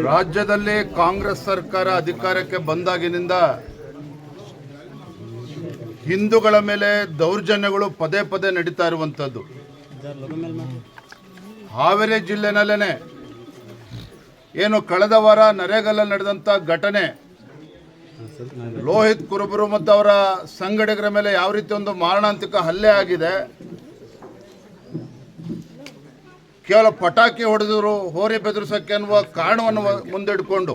ರಾಜ್ಯದಲ್ಲಿ ಕಾಂಗ್ರೆಸ್ ಸರ್ಕಾರ ಅಧಿಕಾರಕ್ಕೆ ಬಂದಾಗಿನಿಂದ ಹಿಂದೂಗಳ ಮೇಲೆ ದೌರ್ಜನ್ಯಗಳು ಪದೇ ಪದೇ ನಡೀತಾ ಇರುವಂಥದ್ದು. ಹಾವೇರಿ ಜಿಲ್ಲೆನಲ್ಲೇ ಏನು ಕಳೆದ ವಾರ ನರೇಗಲ್ಲಿ ನಡೆದಂಥ ಘಟನೆ, ಲೋಹಿತ್ ಕುರುಬರು ಮತ್ತು ಅವರ ಸಂಘಟಕರ ಮೇಲೆ ಯಾವ ರೀತಿ ಒಂದು ಮಾರಣಾಂತಿಕ ಹಲ್ಲೆ ಆಗಿದೆ. ಕೇವಲ ಪಟಾಕಿ ಹೊಡೆದರು, ಹೋರಿ ಬೆದರಿಸೋಕ್ಕೆ ಅನ್ನುವ ಕಾರಣವನ್ನು ಮುಂದಿಟ್ಕೊಂಡು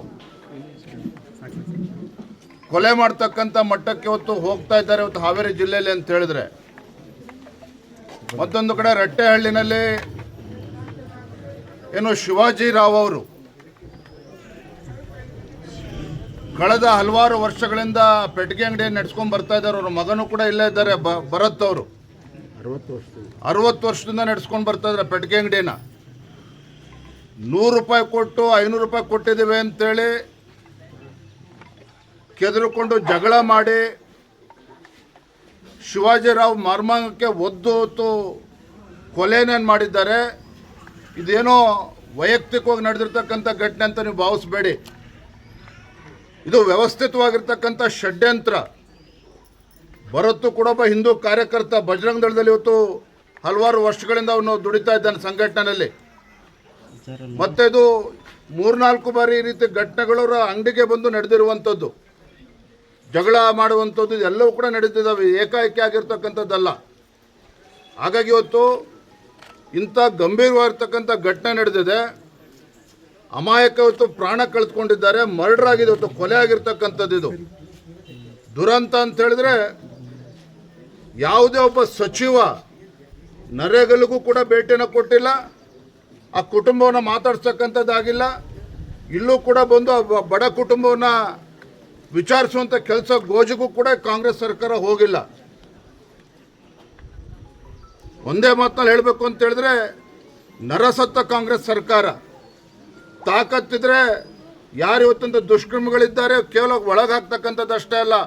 ಕೊಲೆ ಮಾಡ್ತಕ್ಕಂಥ ಮಟ್ಟಕ್ಕೆ ಇವತ್ತು ಹೋಗ್ತಾ ಇದ್ದಾರೆ ಇವತ್ತು ಹಾವೇರಿ ಜಿಲ್ಲೆಯಲ್ಲಿ ಅಂತ ಹೇಳಿದ್ರೆ. ಮತ್ತೊಂದು ಕಡೆ ರಟ್ಟೆಹಳ್ಳಿನಲ್ಲಿ ಏನು ಶಿವಾಜಿ ರಾವ್ ಅವರು ಕಳೆದ ಹಲವಾರು ವರ್ಷಗಳಿಂದ ಪೆಟ್ಟಿಗೆ ಅಂಗಡಿ ನಡೆಸ್ಕೊಂಡು ಬರ್ತಾ ಇದ್ದಾರೆ. ಅವ್ರ ಮಗನೂ ಕೂಡ ಇಲ್ಲೇ ಇದ್ದಾರೆ, ಭರತ್ ಅವರು 60 ವರ್ಷದಿಂದ ನಡೆಸ್ಕೊಂಡು ಬರ್ತಾ ಇದ್ದಾರೆ ಪೆಟ್ಟಿಗೆ ಅಂಗಡಿನ. 100 ರೂಪಾಯಿ ಕೊಟ್ಟು 500 ರೂಪಾಯಿ ಕೊಟ್ಟಿದ್ದೀವಿ ಅಂತೇಳಿ ಕೆದರಿಕೊಂಡು ಜಗಳ ಮಾಡಿ ಶಿವಾಜಿರಾವ್ ಮರ್ಮಾಂಗಕ್ಕೆ ಒದ್ದು ಕೊಲೆನೇನು ಮಾಡಿದ್ದಾರೆ. ಇದೇನೋ ವೈಯಕ್ತಿಕವಾಗಿ ನಡೆದಿರ್ತಕ್ಕಂಥ ಘಟನೆ ಅಂತ ನೀವು ಭಾವಿಸಬೇಡಿ. ಇದು ವ್ಯವಸ್ಥಿತವಾಗಿರ್ತಕ್ಕಂಥ ಷಡ್ಯಂತ್ರ. ಭರತ್ ಕೂಡ ಒಬ್ಬ ಹಿಂದೂ ಕಾರ್ಯಕರ್ತ, ಬಜರಂಗ ದಳದಲ್ಲಿ ಇವತ್ತು ಹಲವಾರು ವರ್ಷಗಳಿಂದ ಅವನು ದುಡಿತಾ ಇದ್ದಾನೆ ಸಂಘಟನೆಯಲ್ಲಿ. ಮತ್ತೆ ಇದು 3-4 ಬಾರಿ ಈ ರೀತಿ ಘಟನೆಗಳು ಅಂಗಡಿಗೆ ಬಂದು ನಡೆದಿರುವಂಥದ್ದು, ಜಗಳ ಮಾಡುವಂಥದ್ದು ಎಲ್ಲವೂ ಕೂಡ ನಡೀತಿದ್ದಾವೆ, ಏಕಾಏಕಿ ಆಗಿರ್ತಕ್ಕಂಥದ್ದಲ್ಲ. ಹಾಗಾಗಿ ಇವತ್ತು ಇಂಥ ಗಂಭೀರವಾಗಿರ್ತಕ್ಕಂಥ ಘಟನೆ ನಡೆದಿದೆ. ಅಮಾಯಕ ಇವತ್ತು ಪ್ರಾಣ ಕಳೆದುಕೊಂಡಿದ್ದಾರೆ, ಮರ್ಡರ್ ಆಗಿದೆ, ಇವತ್ತು ಕೊಲೆ ಆಗಿರ್ತಕ್ಕಂಥದ್ದು. ಇದು ದುರಂತ ಅಂತ ಹೇಳಿದ್ರೆ ಯಾವುದೇ ಒಬ್ಬ ಸಚಿವ ನರೇಗಲಿಗೂ ಕೂಡ ಭೇಟಿನ ಕೊಟ್ಟಿಲ್ಲ, ಆ ಕುಟುಂಬವನ್ನು ಮಾತಾಡ್ಸ್ತಕ್ಕಂಥದ್ದಾಗಿಲ್ಲ. ಇಲ್ಲೂ ಕೂಡ ಬಂದು ಬಡ ಕುಟುಂಬವನ್ನು ವಿಚಾರಿಸುವಂಥ ಕೆಲಸ ಗೋಜಿಗೂ ಕೂಡ ಕಾಂಗ್ರೆಸ್ ಸರ್ಕಾರ ಹೋಗಿಲ್ಲ. ಒಂದೇ ಮಾತಲ್ಲಿ ಹೇಳಬೇಕು ಅಂತ ಹೇಳಿದ್ರೆ, ನರಸತ್ತ ಕಾಂಗ್ರೆಸ್ ಸರ್ಕಾರ. ತಾಕತ್ತಿದ್ರೆ ಯಾರು ಇವತ್ತೊಂದು ದುಷ್ಕರ್ಮಿಗಳಿದ್ದಾರೆ ಕೇವಲ ಒಳಗೆ ಹಾಕ್ತಕ್ಕಂಥದ್ದು ಅಷ್ಟೇ ಅಲ್ಲ,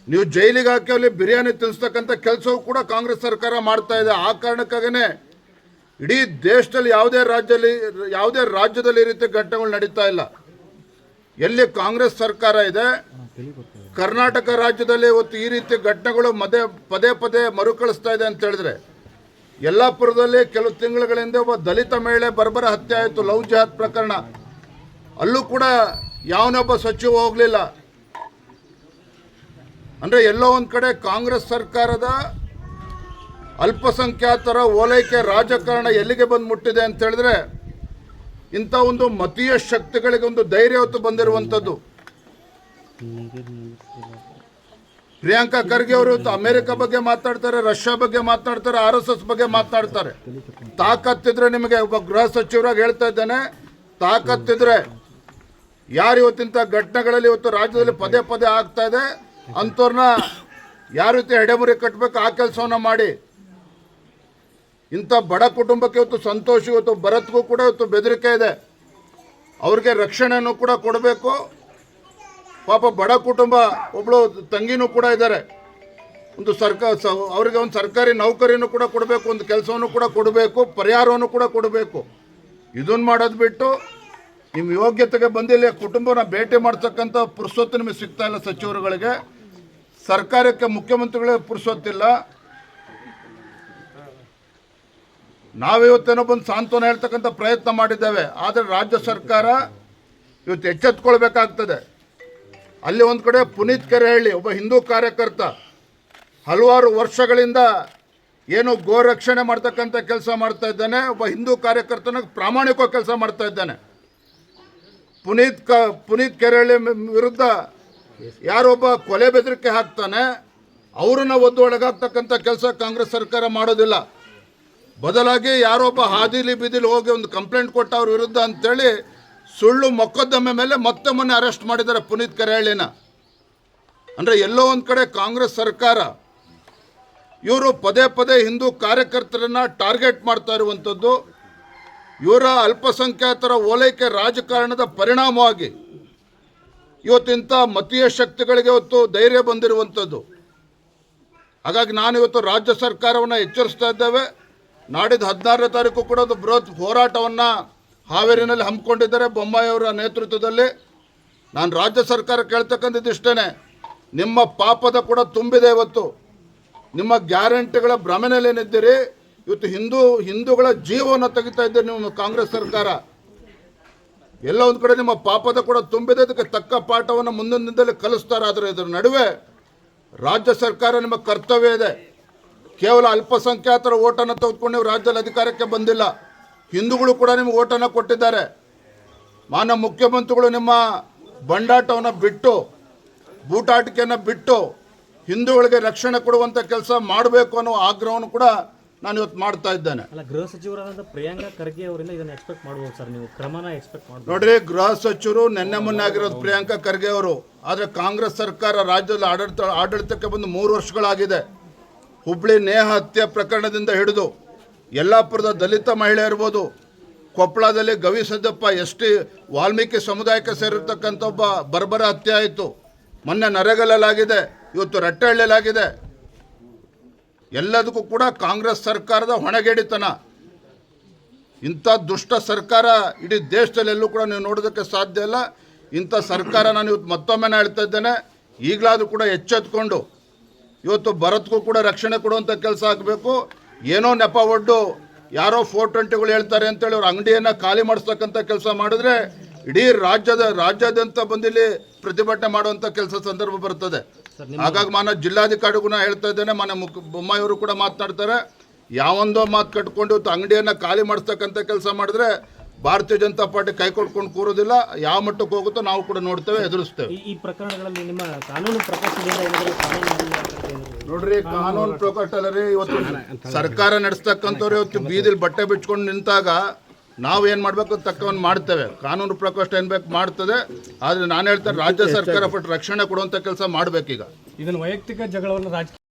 ನೀವು ಜೈಲಿಗೆ ಹಾಕಿ ಅಲ್ಲಿ ಬಿರಿಯಾನಿ ತಿನ್ನಿಸ್ತಕ್ಕಂಥ ಕೆಲಸವೂ ಕೂಡ ಕಾಂಗ್ರೆಸ್ ಸರ್ಕಾರ ಮಾಡ್ತಾ ಇದೆ. ಆ ಕಾರಣಕ್ಕಾಗೇ ಇಡೀ ದೇಶದಲ್ಲಿ ಯಾವುದೇ ರಾಜ್ಯದಲ್ಲಿ ಈ ರೀತಿ ಘಟನೆಗಳು ನಡೀತಾ ಇಲ್ಲ. ಎಲ್ಲಿ ಕಾಂಗ್ರೆಸ್ ಸರ್ಕಾರ ಇದೆ, ಕರ್ನಾಟಕ ರಾಜ್ಯದಲ್ಲಿ ಇವತ್ತು ಈ ರೀತಿ ಘಟನೆಗಳು ಪದೇ ಪದೇ ಮರುಕಳಿಸ್ತಾ ಇದೆ ಅಂತ ಹೇಳಿದ್ರೆ, ಯಲ್ಲಾಪುರದಲ್ಲಿ ಕೆಲವು ತಿಂಗಳುಗಳಿಂದ ಒಬ್ಬ ದಲಿತ ಮಹಿಳೆ ಬರ್ಬರ ಹತ್ಯೆ ಆಯಿತು, ಲವ್ ಜಿಹಾದ್ ಪ್ರಕರಣ. ಅಲ್ಲೂ ಕೂಡ ಯಾವನೊಬ್ಬ ಸಚಿವ ಹೋಗಲಿಲ್ಲ. ಅಂದರೆ ಎಲ್ಲೋ ಒಂದು ಕಡೆ ಕಾಂಗ್ರೆಸ್ ಸರ್ಕಾರದ ಅಲ್ಪಸಂಖ್ಯಾತರ ಓಲೈಕೆ ರಾಜಕಾರಣ ಎಲ್ಲಿಗೆ ಬಂದು ಮುಟ್ಟಿದೆ ಅಂತ ಹೇಳಿದ್ರೆ, ಇಂಥ ಒಂದು ಮತೀಯ ಶಕ್ತಿಗಳಿಗೆ ಒಂದು ಧೈರ್ಯ ಹೊತ್ತು ಬಂದಿರುವಂಥದ್ದು. ಪ್ರಿಯಾಂಕಾ ಖರ್ಗೆ ಅವರು ಇವತ್ತು ಅಮೆರಿಕ ಬಗ್ಗೆ ಮಾತಾಡ್ತಾರೆ, ರಷ್ಯಾ ಬಗ್ಗೆ ಮಾತಾಡ್ತಾರೆ, RSS ಬಗ್ಗೆ ಮಾತಾಡ್ತಾರೆ. ತಾಕತ್ತಿದ್ರೆ, ನಿಮಗೆ ಒಬ್ಬ ಗೃಹ ಸಚಿವರಾಗಿ ಹೇಳ್ತಾ ಇದ್ದಾನೆ, ತಾಕತ್ತಿದ್ರೆ ಯಾರು ಇವತ್ತಿಂಥ ಘಟನೆಗಳಲ್ಲಿ ಇವತ್ತು ರಾಜ್ಯದಲ್ಲಿ ಪದೇ ಪದೇ ಆಗ್ತಾ ಇದೆ ಅಂಥವ್ರನ್ನ ಯಾವ ರೀತಿ ಎಡೆಮುರಿ ಕಟ್ಟಬೇಕು ಆ ಕೆಲಸವನ್ನು ಮಾಡಿ. ಇಂಥ ಬಡ ಕುಟುಂಬಕ್ಕೆ ಇವತ್ತು ಸಂತೋಷ, ಇವತ್ತು ಭರತ್ಗೂ ಕೂಡ ಇವತ್ತು ಬೆದರಿಕೆ ಇದೆ, ಅವ್ರಿಗೆ ರಕ್ಷಣೆಯನ್ನು ಕೂಡ ಕೊಡಬೇಕು. ಪಾಪ ಬಡ ಕುಟುಂಬ, ಒಬ್ಬಳು ತಂಗಿನೂ ಕೂಡ ಇದ್ದಾರೆ, ಒಂದು ಅವರಿಗೆ ಒಂದು ಸರ್ಕಾರಿ ನೌಕರಿನೂ ಕೂಡ ಕೊಡಬೇಕು, ಒಂದು ಕೆಲಸವನ್ನು ಕೂಡ ಕೊಡಬೇಕು, ಪರಿಹಾರವನ್ನು ಕೂಡ ಕೊಡಬೇಕು. ಇದನ್ನು ಮಾಡೋದು ಬಿಟ್ಟು ನಿಮ್ಮ ಯೋಗ್ಯತೆಗೆ ಬಂದಿಲ್ಲ ಕುಟುಂಬನ ಭೇಟಿ ಮಾಡ್ತಕ್ಕಂಥ ಪುರುಸೊತ್ತು ನಿಮಗೆ ಸಿಗ್ತಾ ಇಲ್ಲ. ಸಚಿವರುಗಳಿಗೆ, ಸರ್ಕಾರಕ್ಕೆ, ಮುಖ್ಯಮಂತ್ರಿಗಳಿಗೆ ಪುರುಸೊತ್ತಿಲ್ಲ. ನಾವಿವತ್ತೇನೋ ಬಂದು ಸಾಂತ್ವನ ಹೇಳ್ತಕ್ಕಂಥ ಪ್ರಯತ್ನ ಮಾಡಿದ್ದೇವೆ, ಆದರೆ ರಾಜ್ಯ ಸರ್ಕಾರ ಇವತ್ತು ಎಚ್ಚೆತ್ಕೊಳ್ಬೇಕಾಗ್ತದೆ. ಅಲ್ಲಿ ಒಂದು ಕಡೆ ಪುನೀತ್ ಕೆರೆಹಳ್ಳಿ ಒಬ್ಬ ಹಿಂದೂ ಕಾರ್ಯಕರ್ತ, ಹಲವಾರು ವರ್ಷಗಳಿಂದ ಏನು ಗೋರಕ್ಷಣೆ ಮಾಡ್ತಕ್ಕಂಥ ಕೆಲಸ ಮಾಡ್ತಾ ಇದ್ದಾನೆ, ಒಬ್ಬ ಹಿಂದೂ ಕಾರ್ಯಕರ್ತನ ಪ್ರಾಮಾಣಿಕವಾಗಿ ಕೆಲಸ ಮಾಡ್ತಾ ಇದ್ದಾನೆ. ಪುನೀತ್ ಕೆರೆಹಳ್ಳಿ ವಿರುದ್ಧ ಯಾರೊಬ್ಬ ಕೊಲೆ ಬೆದರಿಕೆ ಹಾಕ್ತಾನೆ, ಅವರನ್ನು ಒಳಗಾಗ್ತಕ್ಕಂಥ ಕೆಲಸ ಕಾಂಗ್ರೆಸ್ ಸರ್ಕಾರ ಮಾಡೋದಿಲ್ಲ. ಬದಲಾಗಿ ಯಾರೊಬ್ಬ ಹಾದಿಲಿ ಬೀದಿಲಿ ಹೋಗಿ ಒಂದು ಕಂಪ್ಲೇಂಟ್ ಕೊಟ್ಟ ಅವ್ರ ವಿರುದ್ಧ ಅಂತೇಳಿ ಸುಳ್ಳು ಮೊಕದ್ದಮೆ ಮೇಲೆ ಮತ್ತೆ ಮೊನ್ನೆ ಅರೆಸ್ಟ್ ಮಾಡಿದ್ದಾರೆ ಪುನೀತ್ ಕೆರೆಹಳ್ಳಿನ. ಅಂದರೆ ಎಲ್ಲೋ ಒಂದು ಕಡೆ ಕಾಂಗ್ರೆಸ್ ಸರ್ಕಾರ ಇವರು ಪದೇ ಪದೇ ಹಿಂದೂ ಕಾರ್ಯಕರ್ತರನ್ನು ಟಾರ್ಗೆಟ್ ಮಾಡ್ತಾ ಇರುವಂಥದ್ದು. ಇವರ ಅಲ್ಪಸಂಖ್ಯಾತರ ಓಲೈಕೆ ರಾಜಕಾರಣದ ಪರಿಣಾಮವಾಗಿ ಇವತ್ತಿಂಥ ಮತೀಯ ಶಕ್ತಿಗಳಿಗೆ ಇವತ್ತು ಧೈರ್ಯ ಬಂದಿರುವಂಥದ್ದು. ಹಾಗಾಗಿ ನಾನು ಇವತ್ತು ರಾಜ್ಯ ಸರ್ಕಾರವನ್ನು ಎಚ್ಚರಿಸ್ತಾ ಇದ್ದೇವೆ. ನಾಡಿದ್ದು 16ನೇ ತಾರೀಕು ಕೂಡ ಒಂದು ಬೃಹತ್ ಹೋರಾಟವನ್ನು ಹಾವೇರಿನಲ್ಲಿ ಹಮ್ಮಿಕೊಂಡಿದ್ದಾರೆ ಬೊಮ್ಮಾಯಿ ಅವರ ನೇತೃತ್ವದಲ್ಲಿ. ನಾನು ರಾಜ್ಯ ಸರ್ಕಾರ ಕೇಳ್ತಕ್ಕಂಥದ್ದು ಇಷ್ಟೇ, ನಿಮ್ಮ ಪಾಪದ ಕೂಡ ತುಂಬಿದೆ. ಇವತ್ತು ನಿಮ್ಮ ಗ್ಯಾರಂಟಿಗಳ ಭ್ರಮೆನಲ್ಲೇನಿದ್ದೀರಿ. ಇವತ್ತು ಹಿಂದೂಗಳ ಜೀವವನ್ನು ತೆಗಿತಾ ಇದ್ದೀರಿ ನೀವು ಕಾಂಗ್ರೆಸ್ ಸರ್ಕಾರ. ಎಲ್ಲ ಒಂದು ಕಡೆ ನಿಮ್ಮ ಪಾಪದ ಕೂಡ ತುಂಬಿದೆ. ಅದಕ್ಕೆ ತಕ್ಕ ಪಾಠವನ್ನು ಮುಂದಿನ ದಿನದಲ್ಲಿ ಕಲಿಸ್ತಾರೆ. ಆದರೆ ಇದರ ನಡುವೆ ರಾಜ್ಯ ಸರ್ಕಾರ ನಿಮ್ಮ ಕರ್ತವ್ಯ ಇದೆ. ಕೇವಲ ಅಲ್ಪಸಂಖ್ಯಾತರ ಓಟನ್ನು ತೆಗೆದುಕೊಂಡು ನೀವು ರಾಜ್ಯದಲ್ಲಿ ಅಧಿಕಾರಕ್ಕೆ ಬಂದಿಲ್ಲ. ಹಿಂದೂಗಳು ಕೂಡ ನಿಮಗೆ ಓಟನ್ನು ಕೊಟ್ಟಿದ್ದಾರೆ. ಮಾನ್ಯ ಮುಖ್ಯಮಂತ್ರಿಗಳು ನಿಮ್ಮ ಬಂಡಾಟವನ್ನು ಬಿಟ್ಟು, ಬೂಟಾಟಿಕೆಯನ್ನು ಬಿಟ್ಟು ಹಿಂದೂಗಳಿಗೆ ರಕ್ಷಣೆ ಕೊಡುವಂಥ ಕೆಲಸ ಮಾಡಬೇಕು ಅನ್ನೋ ಆಗ್ರಹವನ್ನು ಕೂಡ ನಾನು ಇವತ್ತು ಮಾಡ್ತಾ ಇದ್ದೇನೆ. ಅಲ್ಲ, ಗೃಹ ಸಚಿವರಾದ ಪ್ರಿಯಾಂಕ ಖರ್ಗೆ ಅವರಿಂದ ಇದನ್ನು ಎಕ್ಸ್ಪೆಕ್ಟ್ ಮಾಡ್ಬೋದು ಸರ್, ನೀವು ಕ್ರಮನ ಎಕ್ಸ್ಪೆಕ್ಟ್ ಮಾಡ್ಬೋದು? ನೋಡ್ರಿ, ಗೃಹ ಸಚಿವರು ನಿನ್ನೆ ಮೊನ್ನೆ ಆಗಿರೋದು ಪ್ರಿಯಾಂಕ ಖರ್ಗೆ ಅವರು. ಆದರೆ ಕಾಂಗ್ರೆಸ್ ಸರ್ಕಾರ ರಾಜ್ಯದಲ್ಲಿ ಆಡಳಿತಕ್ಕೆ ಬಂದು 3 ವರ್ಷಗಳಾಗಿದೆ. ಹುಬ್ಳಿ ನೇಹ ಹತ್ಯೆ ಪ್ರಕರಣದಿಂದ ಹಿಡಿದು ಯಲ್ಲಾಪುರದ ದಲಿತ ಮಹಿಳೆ ಇರ್ಬೋದು, ಕೊಪ್ಪಳದಲ್ಲಿ ಗವಿಸಿದ್ದಪ್ಪ ST ವಾಲ್ಮೀಕಿ ಸಮುದಾಯಕ್ಕೆ ಸೇರಿರ್ತಕ್ಕಂಥ ಒಬ್ಬ ಬರ್ಬರ ಹತ್ಯೆ ಆಯಿತು. ಮೊನ್ನೆ ನರೇಗಲಲ್ಲಾಗಿದೆ, ಇವತ್ತು ರಟ್ಟಹಳ್ಳಿಯಲ್ಲಾಗಿದೆ. ಎಲ್ಲದಕ್ಕೂ ಕೂಡ ಕಾಂಗ್ರೆಸ್ ಸರ್ಕಾರದ ಹೊಣೆಗೇಡಿತನ. ಇಂಥ ದುಷ್ಟ ಸರ್ಕಾರ ಇಡೀ ದೇಶದಲ್ಲಿ ಎಲ್ಲೂ ಕೂಡ ನೀವು ನೋಡೋದಕ್ಕೆ ಸಾಧ್ಯ ಇಲ್ಲ. ಇಂಥ ಸರ್ಕಾರ ನಾನು ಇವತ್ತು ಮತ್ತೊಮ್ಮೆ ಹೇಳ್ತಾ ಇದ್ದೇನೆ, ಈಗಲಾದರೂ ಕೂಡ ಎಚ್ಚೆತ್ಕೊಂಡು ಇವತ್ತು ಭರತ್ಗೂ ಕೂಡ ರಕ್ಷಣೆ ಕೊಡುವಂಥ ಕೆಲಸ ಆಗಬೇಕು. ಏನೋ ನೆಪ ಒಡ್ಡು ಯಾರೋ 420ಗಳು ಹೇಳ್ತಾರೆ ಅಂತೇಳಿ ಅವ್ರ ಅಂಗಡಿಯನ್ನು ಖಾಲಿ ಮಾಡಿಸ್ತಕ್ಕಂಥ ಕೆಲಸ ಮಾಡಿದ್ರೆ ಇಡೀ ರಾಜ್ಯಾದ್ಯಂತ ಬಂದಿಲ್ಲಿ ಪ್ರತಿಭಟನೆ ಮಾಡುವಂಥ ಕೆಲಸ ಸಂದರ್ಭ ಬರ್ತದೆ. ಹಾಗಾಗಿ ಮಾನ್ಯ ಜಿಲ್ಲಾಧಿಕಾರಿಗೂ ನಾನು ಹೇಳ್ತಾ ಇದ್ದೇನೆ, ಮಾನ್ಯ ಬೊಮ್ಮಾಯಿ ಅವರು ಕೂಡ ಮಾತನಾಡ್ತಾರೆ. ಯಾವೊಂದೋ ಮಾತು ಕಟ್ಕೊಂಡು ಇವತ್ತು ಅಂಗಡಿಯನ್ನು ಖಾಲಿ ಮಾಡಿಸ್ತಕ್ಕಂಥ ಕೆಲಸ ಮಾಡಿದ್ರೆ ಭಾರತೀಯ ಜನತಾ ಪಾರ್ಟಿ ಕೈ ಕೊಡ್ಕೊಂಡು ಕೂರೋದಿಲ್ಲ. ಯಾವ ಮಟ್ಟಕ್ಕೆ ಹೋಗುತ್ತೋ ನಾವು ಕೂಡ ನೋಡ್ತೇವೆ, ಎದುರಿಸ್ತೇವೆ. ಈ ಪ್ರಕರಣಗಳಲ್ಲಿ ನಿಮ್ಮ ಕಾನೂನು ಪ್ರಕಾಶದಿಂದ ನೋಡ್ರಿ, ಕಾನೂನು ಪ್ರಕಾಶದಲ್ಲಿ ಇವತ್ತು ಸರ್ಕಾರ ನಡೆಸ್ತಕ್ಕಂಥವ್ರು ಇವತ್ತು ಬೀದಿಲಿ ಬಟ್ಟೆ ಬಿಚ್ಕೊಂಡು ನಿಂತಾಗ ನಾವು ಏನು ಮಾಡಬೇಕು ತಕ್ಕವನ್ನು ಮಾಡ್ತೇವೆ. ಕಾನೂನು ಪ್ರಕೋಷ್ಠ ಏನು ಬೇಕು ಮಾಡ್ತದೆ. ಆದರೆ ನಾನು ಹೇಳ್ತೇನೆ, ರಾಜ್ಯ ಸರ್ಕಾರ ಪಟ್ಟು ರಕ್ಷಣೆ ಕೊಡುವಂಥ ಕೆಲಸ ಮಾಡಬೇಕೀಗ. ಇದನ್ನು ವೈಯಕ್ತಿಕ ಜಗಳವನ್ನು ರಾಜಕೀಯ